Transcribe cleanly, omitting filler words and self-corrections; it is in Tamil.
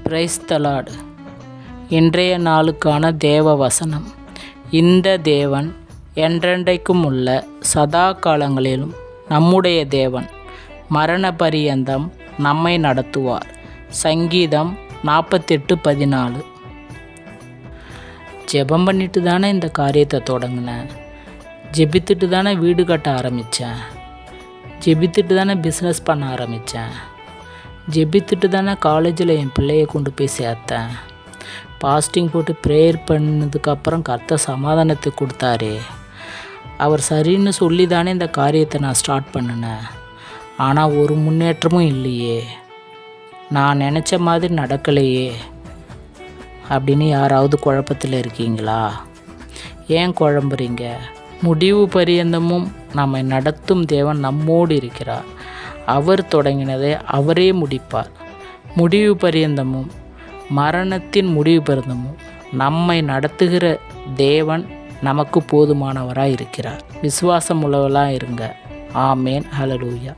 Praise the Lord. இன்றைய நாளுக்கான தேவ வசனம். இந்த தேவன் என்றென்றைக்கும் உள்ள சதா காலங்களிலும் நம்முடைய தேவன். மரண பரியந்தம் நம்மை நடத்துவார். சங்கீதம் 48:14. ஜெபம் பண்ணிட்டு தானே இந்த காரியத்தை தொடங்கினேன். ஜெபித்துட்டு தானே வீடு கட்ட ஆரம்பித்தேன். ஜெபித்துட்டு தானே பிஸ்னஸ் பண்ண ஆரம்பித்தேன். ஜெபித்துட்டு தானே காலேஜில் என் பிள்ளையை கொண்டு போய் சேர்த்தேன். பாஸ்டிங் போட்டு ப்ரேயர் பண்ணதுக்கப்புறம் கர்த்தர் சமாதானத்தை கொடுத்தாரு. அவர் சரின்னு சொல்லி தானே இந்த காரியத்தை நான் ஸ்டார்ட் பண்ணினேன். ஆனால் ஒரு முன்னேற்றமும் இல்லையே, நான் நினச்ச மாதிரி நடக்கலையே அப்படின்னு யாராவது குழப்பத்தில் இருக்கீங்களா? ஏன் குழம்புறீங்க? முடிவு பரியந்தமும் நம்மை நடத்தும் தேவன் நம்மோடு இருக்கிறார். அவர் தொடங்கினதை அவரே முடிப்பார். முடிவு பரியந்தமும் மரணத்தின் முடிவு பரியந்தமும் நம்மை நடத்துகிற தேவன் நமக்கு போதுமானவராக இருக்கிறார். விசுவாசம் உள்ளவர்களாக இருங்க. ஆமேன். ஹல்லேலூயா.